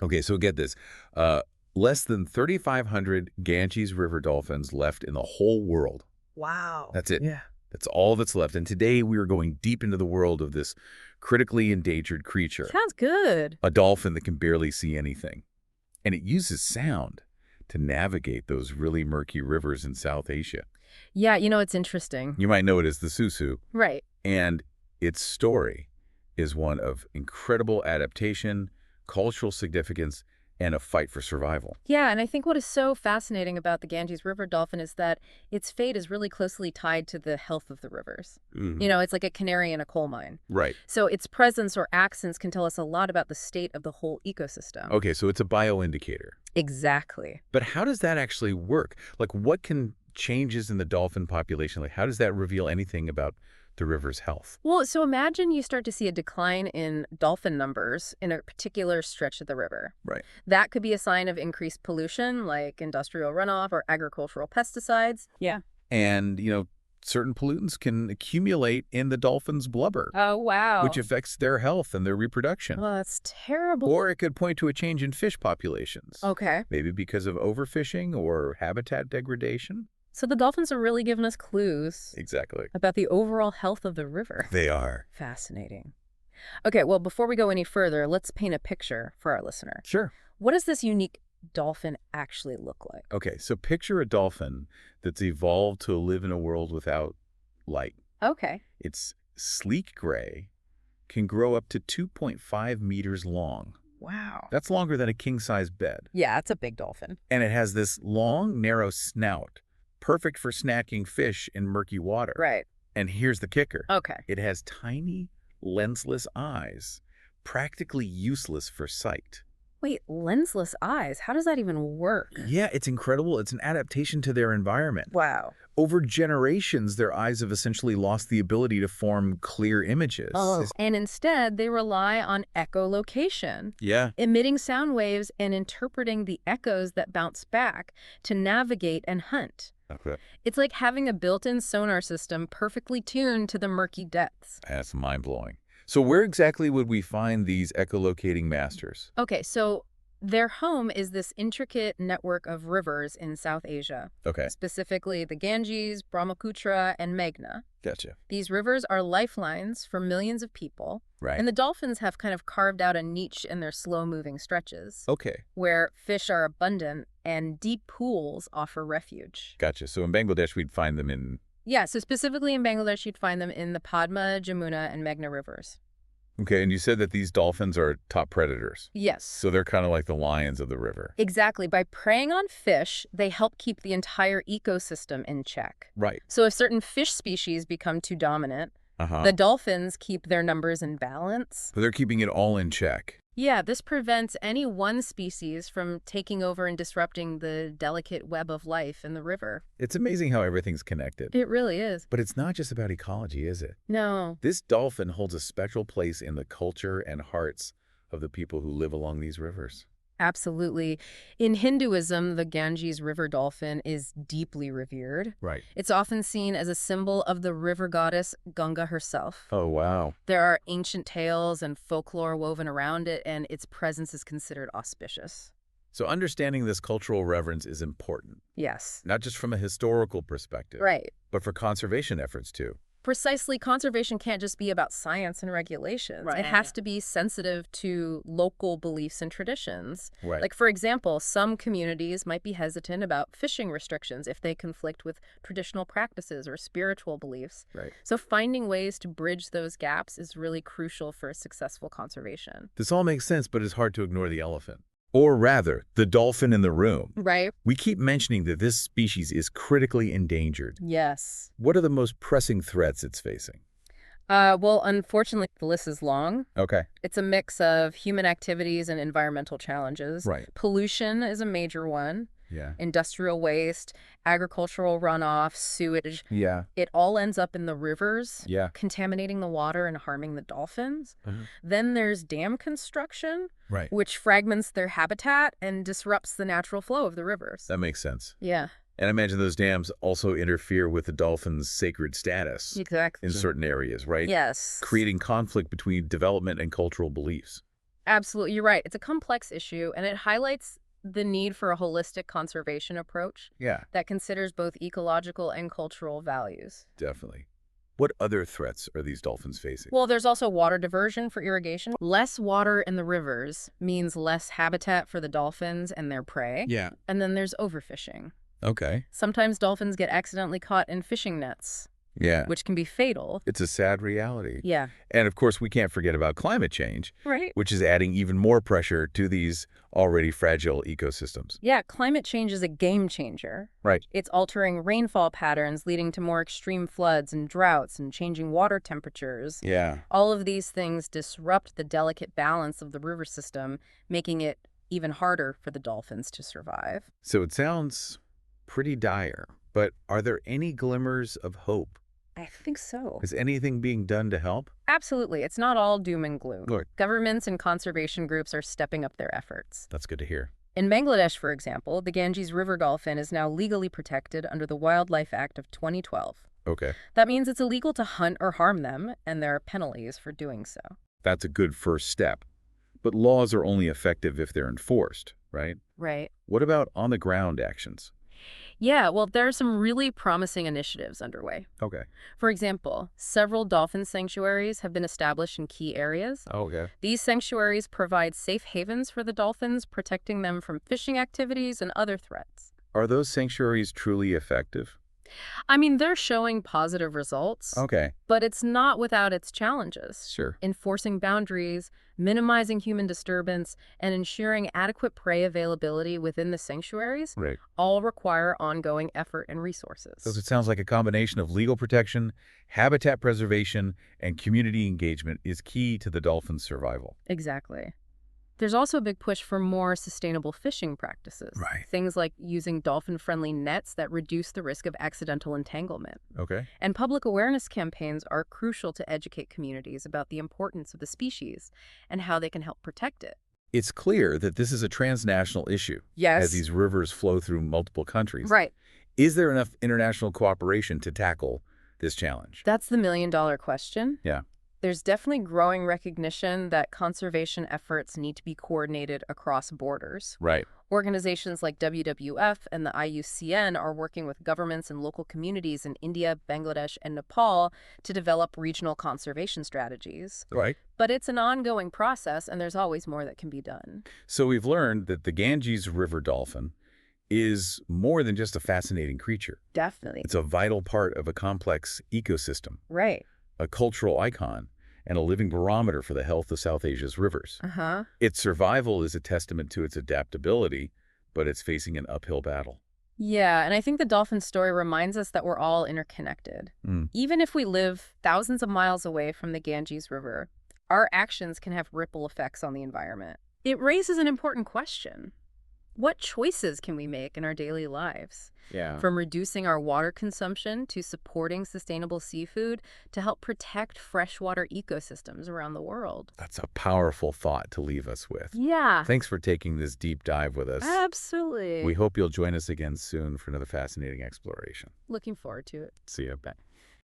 Okay, so get this. Uh, Less than 3,500 Ganges River dolphins left in the whole world. Wow. That's it. Yeah. That's all that's left. And today we are going deep into the world of this critically endangered creature, Sounds good. a dolphin that can barely see anything. And it uses sound to navigate those really murky rivers in South Asia. Yeah, it's interesting. You might know it as the Susu. Right. And its story is one of incredible adaptation, cultural significance, and a fight for survival. Yeah, and I think what is so fascinating about the Ganges River dolphin is that its fate is really closely tied to the health of the rivers. It's like a canary in a coal mine. Right. So its presence or absence can tell us a lot about the state of the whole ecosystem. Okay, so it's a bioindicator. Exactly. But how does that actually work? Like, what can changes in the dolphin population, like, how does that reveal anything about the river's health? Well, so imagine you start to see a decline in dolphin numbers in a particular stretch of the river. Right. That could be a sign of increased pollution, like industrial runoff or agricultural pesticides. Yeah. And, certain pollutants can accumulate in the dolphin's blubber, Oh, wow. which affects their health and their reproduction. Oh, that's terrible. Or it could point to a change in fish populations. Okay. Maybe because of overfishing or habitat degradation. So the dolphins are really giving us clues Exactly. about the overall health of the river. They are. Fascinating. Okay, well, before we go any further, let's paint a picture for our listener. Sure. What does this unique dolphin actually look like? Okay, so picture a dolphin that's evolved to live in a world without light. Okay. It's sleek gray, can grow up to 2.5 meters long. Wow. That's longer than a king-size bed. Yeah, it's a big dolphin. And it has this long, narrow snout, perfect for snacking fish in murky water. Right. And here's the kicker. Okay. It has tiny, lensless eyes, practically useless for sight. Wait, lensless eyes. How does that even work? Yeah, it's incredible. It's an adaptation to their environment. Wow. Over generations, their eyes have essentially lost the ability to form clear images. And instead, they rely on echolocation, Yeah. emitting sound waves and interpreting the echoes that bounce back to navigate and hunt. Okay. It's like having a built-in sonar system perfectly tuned to the murky depths. That's mind-blowing. So where exactly would we find these echolocating masters? Okay, so their home is this intricate network of rivers in South Asia, Okay. specifically the Ganges, Brahmaputra, and Meghna. Gotcha. These rivers are lifelines for millions of people, Right. and the dolphins have kind of carved out a niche in their slow-moving stretches, Okay. where fish are abundant and deep pools offer refuge. Gotcha. So in Bangladesh, we'd find them in... Yeah, so specifically in Bangladesh, you'd find them in the Padma, Jamuna, and Meghna rivers. Okay, and you said that these dolphins are top predators. Yes. So they're kind of like the lions of the river. Exactly. By preying on fish, they help keep the entire ecosystem in check. Right. So if certain fish species become too dominant, Uh-huh. the dolphins keep their numbers in balance. But they're keeping it all in check. Yeah, this prevents any one species from taking over and disrupting the delicate web of life in the river. It's amazing how everything's connected. It really is. But it's not just about ecology, is it? No. This dolphin holds a special place in the culture and hearts of the people who live along these rivers. Absolutely. In Hinduism, the Ganges river dolphin is deeply revered. Right. It's often seen as a symbol of the river goddess Ganga herself. Oh, wow. There are ancient tales and folklore woven around it, and its presence is considered auspicious. So understanding this cultural reverence is important, Yes. not just from a historical perspective, Right. but for conservation efforts too. Precisely, conservation can't just be about science and regulations. Right. It has to be sensitive to local beliefs and traditions. Right. Like, for example, some communities might be hesitant about fishing restrictions if they conflict with traditional practices or spiritual beliefs. Right. So finding ways to bridge those gaps is really crucial for successful conservation. This all makes sense, but it's hard to ignore the elephant. Or rather, the dolphin in the room. Right? We keep mentioning that this species is critically endangered. Yes. What are the most pressing threats it's facing? Well, unfortunately, the list is long. Okay. It's a mix of human activities and environmental challenges. Right. Pollution is a major one. Yeah. Industrial waste, agricultural runoff, sewage. Yeah. It all ends up in the rivers, Yeah. contaminating the water and harming the dolphins. Uh-huh. Then there's dam construction, Right. which fragments their habitat and disrupts the natural flow of the rivers. That makes sense. Yeah, And I imagine those dams also interfere with the dolphin's sacred status exactly. in certain areas, right? Yes. Creating conflict between development and cultural beliefs. Absolutely, you're right. It's a complex issue, and it highlights the need for a holistic conservation approach Yeah, that considers both ecological and cultural values. definitely. What other threats are these dolphins facing? Well, there's also water diversion for irrigation. Less water in the rivers means less habitat for the dolphins and their prey. Yeah. And then there's overfishing. Okay. Sometimes dolphins get accidentally caught in fishing nets, Yeah. which can be fatal. It's a sad reality. Yeah. And of course, we can't forget about climate change, Right. which is adding even more pressure to these already fragile ecosystems. Yeah, climate change is a game changer. Right. It's altering rainfall patterns, leading to more extreme floods and droughts and changing water temperatures. Yeah. All of these things disrupt the delicate balance of the river system, making it even harder for the dolphins to survive. So it sounds pretty dire, but are there any glimmers of hope? I think so. Is anything being done to help? Absolutely. It's not all doom and gloom. Good. Governments and conservation groups are stepping up their efforts. That's good to hear. In Bangladesh, for example, the Ganges river dolphin is now legally protected under the Wildlife Act of 2012. Okay. That means it's illegal to hunt or harm them, and there are penalties for doing so. That's a good first step. But laws are only effective if they're enforced, right? Right. What about on-the-ground actions? Yeah, well, there are some really promising initiatives underway. Okay. For example, several dolphin sanctuaries have been established in key areas. Okay. These sanctuaries provide safe havens for the dolphins, protecting them from fishing activities and other threats. Are those sanctuaries truly effective? I mean, they're showing positive results, Okay. but it's not without its challenges. Sure. Enforcing boundaries, minimizing human disturbance, and ensuring adequate prey availability within the sanctuaries Right. all require ongoing effort and resources. So it sounds like a combination of legal protection, habitat preservation, and community engagement is key to the dolphin's survival. Exactly. There's also a big push for more sustainable fishing practices. Right. Things like using dolphin-friendly nets that reduce the risk of accidental entanglement. Okay. And public awareness campaigns are crucial to educate communities about the importance of the species and how they can help protect it. It's clear that this is a transnational issue Yes. as these rivers flow through multiple countries. Right. Is there enough international cooperation to tackle this challenge? That's the million-dollar question. Yeah. There's definitely growing recognition that conservation efforts need to be coordinated across borders. Right. Organizations like WWF and the IUCN are working with governments and local communities in India, Bangladesh, and Nepal to develop regional conservation strategies. Right. But it's an ongoing process, and there's always more that can be done. So we've learned that the Ganges river dolphin is more than just a fascinating creature. Definitely. It's a vital part of a complex ecosystem, Right. a cultural icon, and a living barometer for the health of South Asia's rivers. Uh-huh. Its survival is a testament to its adaptability, but it's facing an uphill battle. Yeah, and I think the dolphin story reminds us that we're all interconnected. Even if we live thousands of miles away from the Ganges River, our actions can have ripple effects on the environment. It raises an important question. What choices can we make in our daily lives? Yeah. From reducing our water consumption to supporting sustainable seafood to help protect freshwater ecosystems around the world. That's a powerful thought to leave us with. Yeah. Thanks for taking this deep dive with us. Absolutely. We hope you'll join us again soon for another fascinating exploration. Looking forward to it. See you. Bye.